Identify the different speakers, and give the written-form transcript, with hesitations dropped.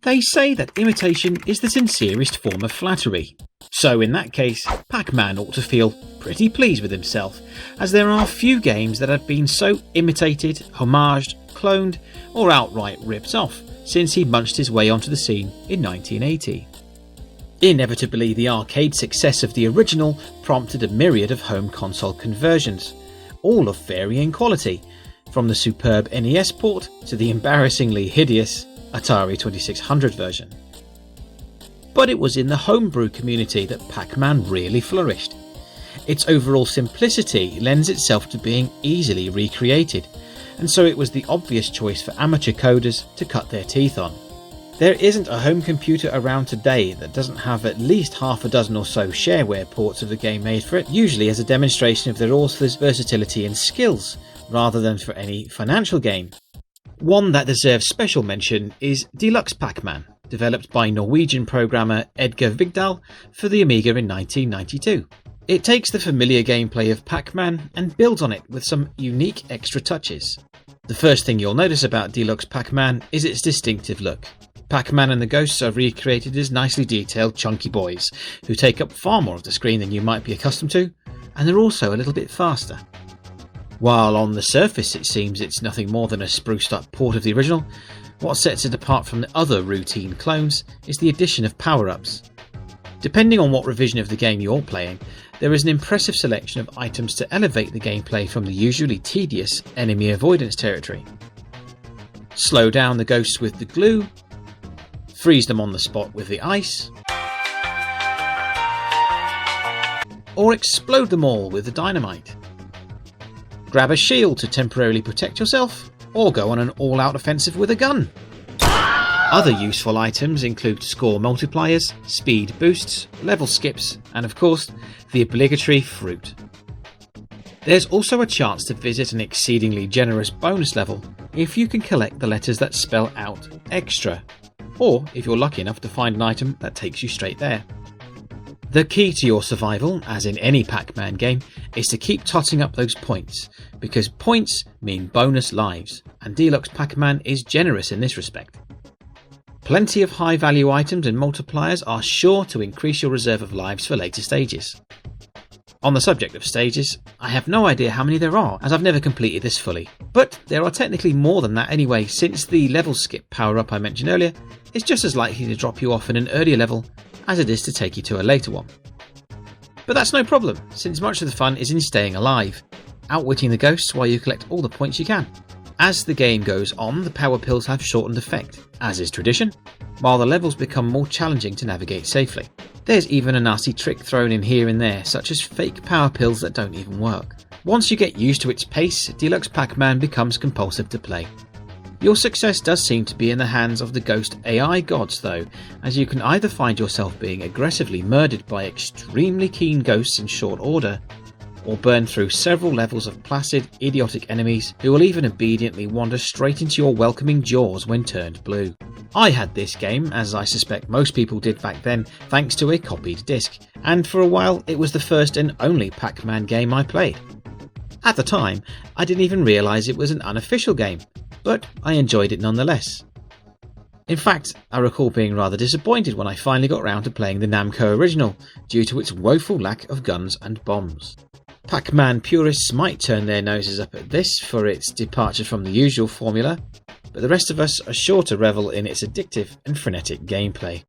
Speaker 1: They say that imitation is the sincerest form of flattery. So in that case, Pac Man ought to feel pretty pleased with himself, as there are few games that have been so imitated, homaged, cloned, or outright ripped off since he munched his way onto the scene in 1980. Inevitably, the arcade success of the original prompted a myriad of home console conversions, all of varying quality, from the superb NES port to the embarrassingly hideous Atari 2600 version. But it was in the homebrew community that Pac Man really flourished. Its overall simplicity lends itself to being easily recreated, and so it was the obvious choice for amateur coders to cut their teeth on. There isn't a home computer around today that doesn't have at least half a dozen or so shareware ports of the game made for it, usually as a demonstration of their author's versatility and skills, rather than for any financial gain. One that deserves special mention is Deluxe Pac Man, developed by Norwegian programmer Edgar Vidal for the Amiga in 1992. It takes the familiar gameplay of Pac Man and builds on it with some unique extra touches. The first thing you'll notice about Deluxe Pac Man is its distinctive look. Pac Man and the ghosts are recreated as nicely detailed chunky boys, who take up far more of the screen than you might be accustomed to, and they're also a little bit faster. While on the surface it seems it's nothing more than a spruced up port of the original, what sets it apart from the other routine clones is the addition of power-ups. Depending on what revision of the game you're playing, there is an impressive selection of items to elevate the gameplay from the usually tedious enemy avoidance territory. Slow down the ghosts with the glue, freeze them on the spot with the ice, or explode them all with the dynamite. Grab a shield to temporarily protect yourself, or go on an all-out offensive with a gun. Other useful items include score multipliers, speed boosts, level skips, and of course, the obligatory fruit. There's also a chance to visit an exceedingly generous bonus level if you can collect the letters that spell out extra, or if you're lucky enough to find an item that takes you straight there. The key to your survival, as in any Pac Man game, is to keep totting up those points, because points mean bonus lives, and Deluxe Pac Man is generous in this respect. Plenty of high value items and multipliers are sure to increase your reserve of lives for later stages. On the subject of stages, I have no idea how many there are, as I've never completed this fully, but there are technically more than that anyway, since the level skip power up I mentioned earlier is just as likely to drop you off in an earlier level as it is to take you to a later one. But that's no problem, since much of the fun is in staying alive, outwitting the ghosts while you collect all the points you can. As the game goes on, the power pills have shortened effect, as is tradition, while the levels become more challenging to navigate safely. There's even a nasty trick thrown in here and there, such as fake power pills that don't even work. Once you get used to its pace, Deluxe Pac Man becomes compulsive to play. Your success does seem to be in the hands of the ghost AI gods though, as you can either find yourself being aggressively murdered by extremely keen ghosts in short order, or burn through several levels of placid, idiotic enemies who will even obediently wander straight into your welcoming jaws when turned blue. I had this game, as I suspect most people did back then, thanks to a copied disc, and for a while it was the first and only Pac Man game I played. At the time, I didn't even realise it was an unofficial game, but I enjoyed it nonetheless. In fact, I recall being rather disappointed when I finally got round to playing the Namco original, due to its woeful lack of guns and bombs. Pac Man purists might turn their noses up at this for its departure from the usual formula, but the rest of us are sure to revel in its addictive and frenetic gameplay.